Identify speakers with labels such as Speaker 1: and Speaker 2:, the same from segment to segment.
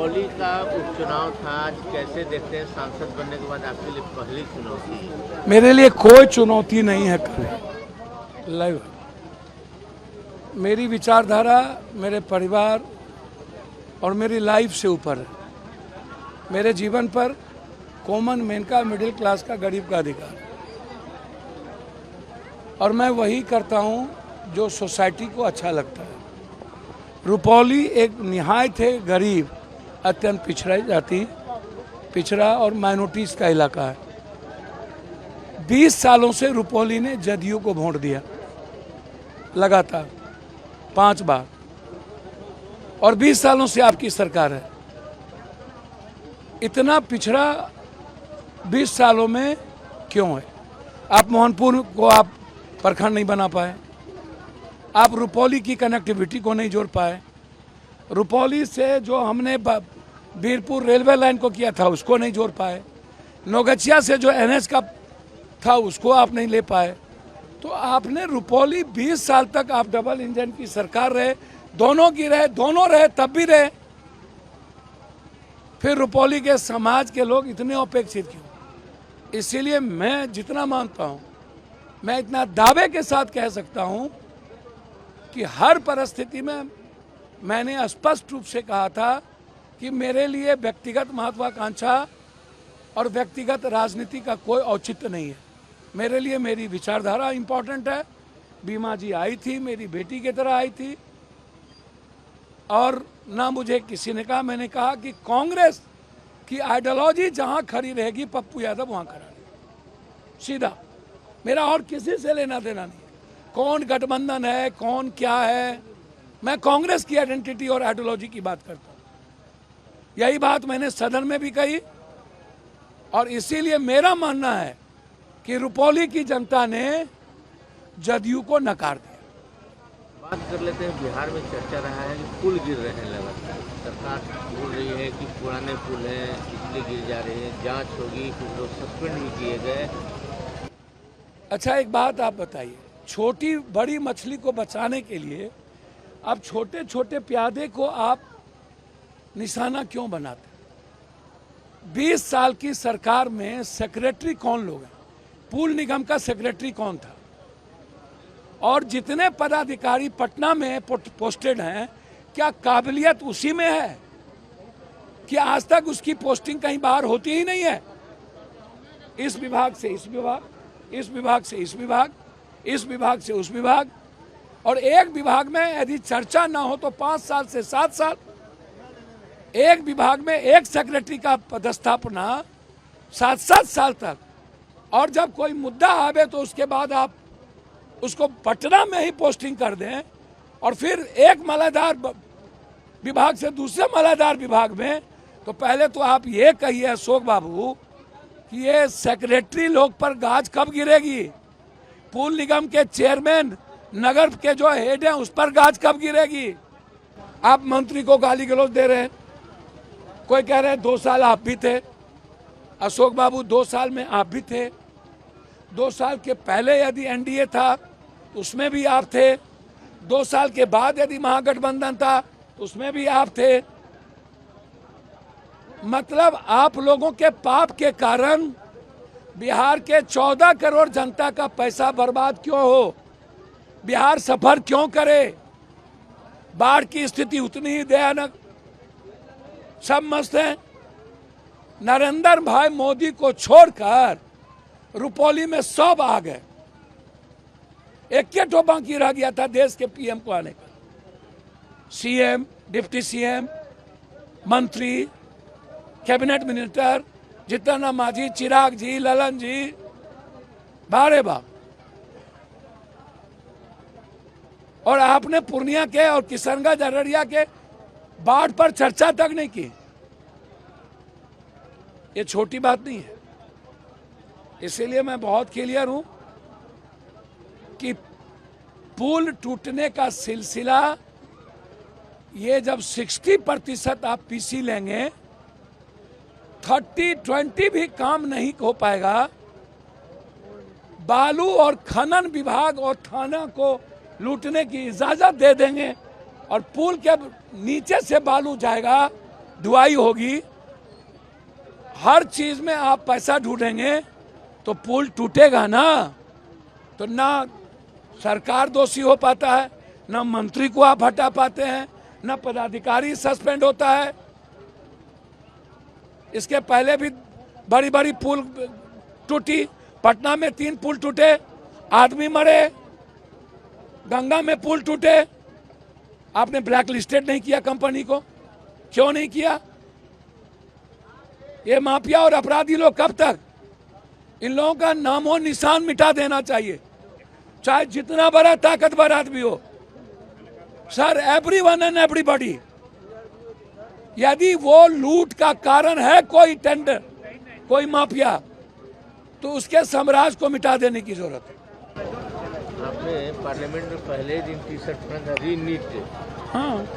Speaker 1: रुपौली का उपचुनाव था, आज कैसे देखते हैं? सांसद बनने के बाद आपके लिए पहली चुनौती?
Speaker 2: मेरे लिए कोई चुनौती नहीं है। कल लाइव मेरी विचारधारा मेरे परिवार और मेरी लाइफ से ऊपर है। मेरे जीवन पर कॉमन मैन का, मिडिल क्लास का, गरीब का अधिकार है और मैं वही करता हूँ जो सोसाइटी को अच्छा लगता है। रुपौली एक निहायत है गरीब, अत्यंत पिछड़ा जाति, पिछड़ा और माइनॉरिटीज का इलाका है। 20 सालों से रुपौली ने जदयू को वोट दिया लगातार 5 बार, और 20 सालों से आपकी सरकार है। इतना पिछड़ा 20 सालों में क्यों है? आप मोहनपुर को आप प्रखंड नहीं बना पाए, आप रुपौली की कनेक्टिविटी को नहीं जोड़ पाए, रुपौली से जो हमने बीरपुर रेलवे लाइन को किया था उसको नहीं जोड़ पाए, नौगछिया से जो एनएच का था उसको आप नहीं ले पाए। तो आपने रुपौली 20 साल तक आप डबल इंजन की सरकार रहे, दोनों की रहे, दोनों रहे तब भी रहे, फिर रुपौली के समाज के लोग इतने अपेक्षित क्यों? इसीलिए मैं जितना मानता हूं, मैं इतना दावे के साथ कह सकता हूं कि हर परिस्थिति में मैंने स्पष्ट रूप से कहा था कि मेरे लिए व्यक्तिगत महत्वाकांक्षा और व्यक्तिगत राजनीति का कोई औचित्य नहीं है। मेरे लिए मेरी विचारधारा इंपॉर्टेंट है। बीमा जी आई थी, मेरी बेटी की तरह आई थी, और ना मुझे किसी ने कहा, मैंने कहा कि कांग्रेस की आइडियोलॉजी जहां खड़ी रहेगी पप्पू यादव वहां खड़ा रहेगा, सीधा। मेरा और किसी से लेना देना नहीं, कौन गठबंधन है, कौन क्या है, मैं कांग्रेस की आइडेंटिटी और आइडियोलॉजी की बात करता हूं। यही बात मैंने सदन में भी कही, और इसीलिए मेरा मानना है कि रुपौली की जनता ने जदयू को नकार दिया।
Speaker 1: बात कर लेते हैं, बिहार में चर्चा रहा है कि पुल गिर रहे हैं लगातार। सरकार बोल रही है कि पुराने पुल हैं इसलिए गिर जा रहे हैं, जांच होगी, कुछ लोग सस्पेंड भी किए गए।
Speaker 2: अच्छा, एक बात आप बताइए, छोटी बड़ी मछली को बचाने के लिए आप छोटे छोटे प्यादे को आप निशाना क्यों बनाते? 20 साल की सरकार में सेक्रेटरी कौन लोग हैं? पुल निगम का सेक्रेटरी कौन था? और जितने पदाधिकारी पटना में पोस्टेड हैं, क्या काबिलियत उसी में है कि आज तक उसकी पोस्टिंग कहीं बाहर होती ही नहीं है? इस विभाग से इस विभाग, इस विभाग से इस विभाग, इस विभाग से उस विभाग, और एक विभाग में यदि चर्चा ना हो तो 5 साल से 7 साल। एक विभाग में एक सेक्रेटरी का पदस्थापना 7-7 साल तक, और जब कोई मुद्दा आवे तो उसके बाद आप उसको पटना में ही पोस्टिंग कर दें, और फिर एक मलादार विभाग से दूसरे मलादार विभाग में। तो पहले तो आप ये कहिए अशोक बाबू कि ये सेक्रेटरी लोग पर गाज कब गिरेगी? पुल निगम के चेयरमैन, नगर के जो हेड हैं, उस पर गाज कब गिरेगी? आप मंत्री को गाली गलौज दे रहे हैं, कोई कह रहे हैं 2 साल आप भी थे। अशोक बाबू 2 साल में आप भी थे, 2 साल के पहले यदि एनडीए था उसमें भी आप थे, 2 साल के बाद यदि महागठबंधन था उसमें भी आप थे। मतलब आप लोगों के पाप के कारण बिहार के 14 करोड़ जनता का पैसा बर्बाद क्यों हो? बिहार सफर क्यों करे? बाढ़ की स्थिति उतनी ही भयानक, सब मस्त हैं। नरेंद्र भाई मोदी को छोड़कर रुपौली में सब आ गए, एक ठो बाकी रह गया था देश के पीएम को आने का। सीएम, डिप्टी सीएम, मंत्री, कैबिनेट मिनिस्टर, जितना मांझी, चिराग जी, ललन जी, बारे बाप। और आपने पूर्णिया के और किशनगंज, अररिया के बाढ़ पर चर्चा तक नहीं की। ये छोटी बात नहीं है। इसीलिए मैं बहुत क्लियर हूं कि पुल टूटने का सिलसिला, ये जब 60% आप पीसी लेंगे, 30-20 भी काम नहीं हो पाएगा। बालू और खनन विभाग और थाना को लूटने की इजाजत दे देंगे और पुल के नीचे से बालू जाएगा दुआई होगी, हर चीज में आप पैसा ढूंढेंगे तो पुल टूटेगा ना। तो ना सरकार दोषी हो पाता है, ना मंत्री को आप हटा पाते हैं, ना पदाधिकारी सस्पेंड होता है। इसके पहले भी बड़ी बड़ी पुल टूटी, पटना में 3 पुल टूटे, आदमी मरे, गंगा में पुल टूटे। आपने ब्लैक लिस्टेड नहीं किया कंपनी को, क्यों नहीं किया? ये माफिया और अपराधी लोग कब तक? इन लोगों का नामो निशान मिटा देना चाहिए, चाहे जितना बड़ा ताकतवर आदमी हो। सर, एवरीवन एंड एवरीबॉडी, यदि वो लूट का कारण है कोई टेंडर, कोई माफिया, तो उसके साम्राज्य को मिटा देने की जरूरत है।
Speaker 1: आपने पार्लियामेंट में पहले दिन टी-शर्ट पहना था, री-नीट।
Speaker 2: हाँ,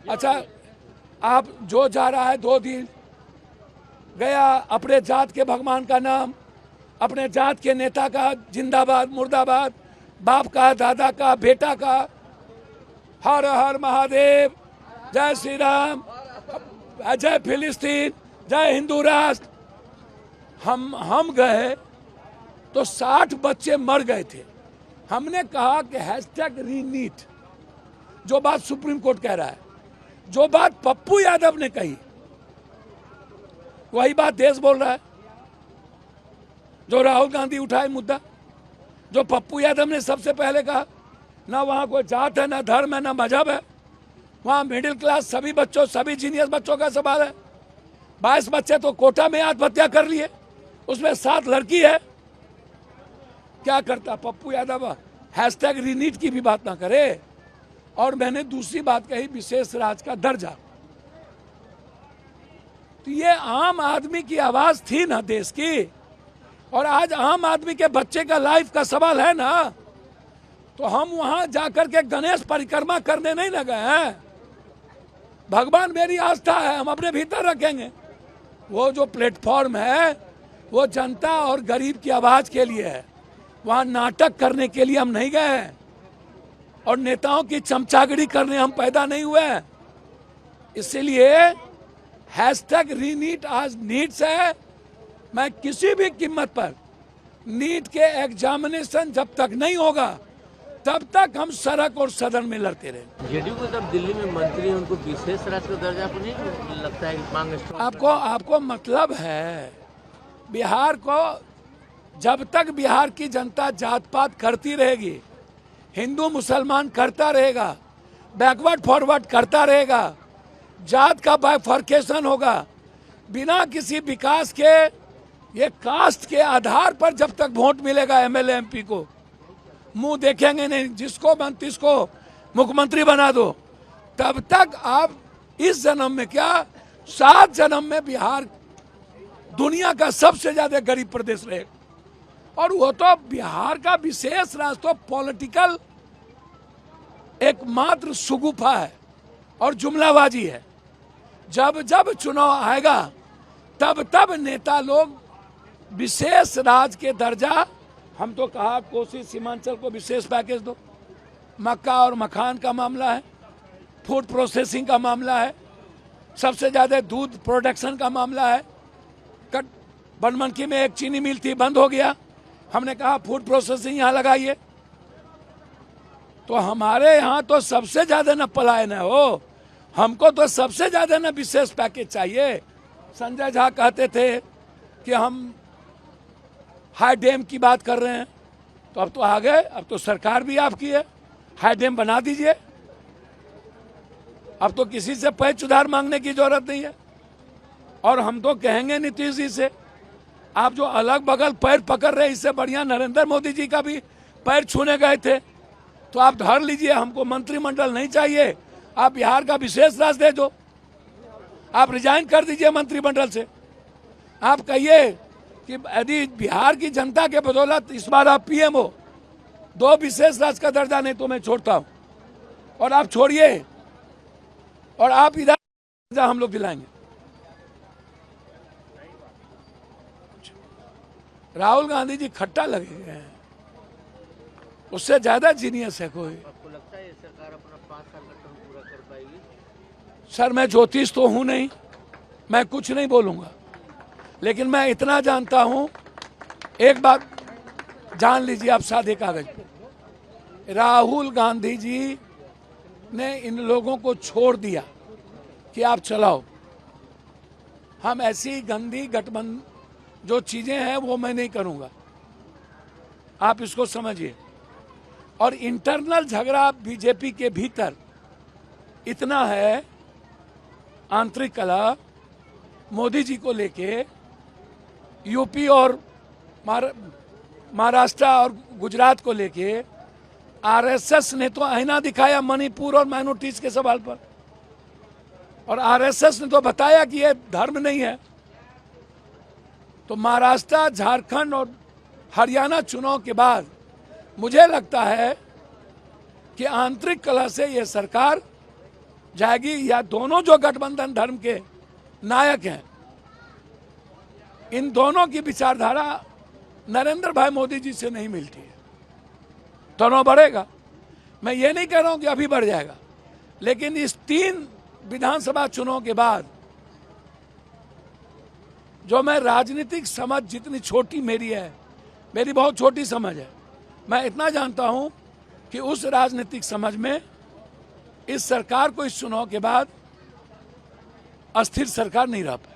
Speaker 2: अच्छा, आप जो जा रहा है 2 दिन गया, अपने जात के भगवान का नाम, अपने जात के नेता का जिंदाबाद मुर्दाबाद, बाप का, दादा का, बेटा का, हर हर महादेव, जय श्री राम, जय फिलिस्तीन, जय हिंदू राष्ट्र। हम गए तो 60 बच्चे मर गए थे। हमने कहा कि हैशटैग रीनीट, जो बात सुप्रीम कोर्ट कह रहा है, जो बात पप्पू यादव ने कही, वही बात देश बोल रहा है। जो राहुल गांधी उठाए मुद्दा, जो पप्पू यादव ने सबसे पहले कहा, ना वहां कोई जात है, ना धर्म है, ना मजहब है, वहां मिडिल क्लास सभी बच्चों, सभी जीनियस बच्चों का सवाल है। 22 बच्चे तो कोटा में आत्महत्या कर लिए, उसमें 7 लड़की है। क्या करता पप्पू यादव? हैशटैग रीनीट की भी बात ना करे। और मैंने दूसरी बात कही, विशेष राज्य का दर्जा। तो ये आम आदमी की आवाज थी ना देश की, और आज आम आदमी के बच्चे का लाइफ का सवाल है ना। तो हम वहां जाकर के गणेश परिक्रमा करने नहीं लगे हैं। भगवान मेरी आस्था है, हम अपने भीतर रखेंगे। वो जो प्लेटफॉर्म है वो जनता और गरीब की आवाज के लिए है, वहां नाटक करने के लिए हम नहीं गए हैं, और नेताओं की चमचागिरी करने हम पैदा नहीं हुए हैं। इसीलिए हैशटैग रीनीट आज नीट्स है। मैं किसी भी कीमत पर नीट के एग्जामिनेशन जब तक नहीं होगा तब तक हम सड़क और सदन में लड़ते रहे।
Speaker 1: जेडीयू को तब दिल्ली में मंत्री हैं, उनको विशेष राज्य का दर्जा पर नहीं लगता है कि मांग
Speaker 2: आपको मतलब है, बिहार को जब तक बिहार की जनता जात पात करती रहेगी, हिंदू मुसलमान करता रहेगा, बैकवर्ड फॉरवर्ड करता रहेगा, जात का बाइफर्केशन होगा, बिना किसी विकास के, ये कास्ट के आधार पर जब तक वोट मिलेगा एमएलए एमपी को, मुंह देखेंगे नहीं, जिसको मन तिसको मुख्यमंत्री बना दो, तब तक आप इस जन्म में क्या 7 जन्म में बिहार दुनिया का सबसे ज्यादा गरीब प्रदेश रहे। और वो तो बिहार का विशेष राज्य तो पॉलिटिकल एकमात्र सुगुफा है और जुमलाबाजी है। जब जब चुनाव आएगा तब तब नेता लोग विशेष राज्य के दर्जा, हम तो कहा कोसी सीमांचल को विशेष पैकेज दो, मक्का और मखान का मामला है, फूड प्रोसेसिंग का मामला है, सबसे ज्यादा दूध प्रोडक्शन का मामला है। बनमनखी में एक चीनी मिल थी, बंद हो गया, हमने कहा फूड प्रोसेसिंग यहाँ लगाइए। तो हमारे यहाँ तो सबसे ज्यादा न पलायन है हो, हमको तो सबसे ज्यादा न विशेष पैकेज चाहिए। संजय झा कहते थे कि हम हाई डैम की बात कर रहे हैं, तो अब तो आ गए, अब तो सरकार भी आपकी है, हाई डैम बना दीजिए। अब तो किसी से पैच सुधार मांगने की जरूरत नहीं है। और हम तो कहेंगे नीतीश जी से, आप जो अलग बगल पैर पकड़ रहे, इससे बढ़िया नरेंद्र मोदी जी का भी पैर छूने गए थे, तो आप धर लीजिए, हमको मंत्रिमंडल नहीं चाहिए, आप बिहार का विशेष राज्य दे दो, आप रिजाइन कर दीजिए मंत्रिमंडल से। आप कहिए कि यदि बिहार की जनता के बदौलत इस बार आप पीएम हो, 2 विशेष राज्य का दर्जा नहीं तो मैं छोड़ता हूं, और आप छोड़िए, और आप इधर हम लोग दिलाएंगे। राहुल गांधी जी खट्टा लगे हैं, उससे ज्यादा जीनियस है कोई?
Speaker 1: आपको लगता है ये सरकार अपना 5 साल का टर्म पूरा कर पाएगी?
Speaker 2: सर मैं ज्योतिष तो हूं नहीं, मैं कुछ नहीं बोलूंगा, लेकिन मैं इतना जानता हूं, एक बात जान लीजिए आप सादे कागज पे, राहुल गांधी जी ने इन लोगों को छोड़ दिया कि आप चलाओ। हम ऐसी गंदी गठबंधन जो चीजें हैं वो मैं नहीं करूंगा, आप इसको समझिए। और इंटरनल झगड़ा बीजेपी के भीतर इतना है, आंतरिक कलह मोदी जी को लेके, यूपी और महाराष्ट्र और गुजरात को लेके आरएसएस ने तो आईना दिखाया मणिपुर और माइनॉरिटीज के सवाल पर, और आरएसएस ने तो बताया कि ये धर्म नहीं है। तो महाराष्ट्र, झारखंड और हरियाणा चुनाव के बाद मुझे लगता है कि आंतरिक कलह से ये सरकार जाएगी, या दोनों जो गठबंधन धर्म के नायक हैं, इन दोनों की विचारधारा नरेंद्र भाई मोदी जी से नहीं मिलती है। दोनों बढ़ेगा, मैं ये नहीं कह रहा हूं कि अभी बढ़ जाएगा, लेकिन इस 3 विधानसभा चुनाव के बाद जो मैं राजनीतिक समझ, जितनी छोटी मेरी है, मेरी बहुत छोटी समझ है, मैं इतना जानता हूं कि उस राजनीतिक समझ में इस सरकार को इस चुनाव के बाद अस्थिर सरकार नहीं रह पाएगी।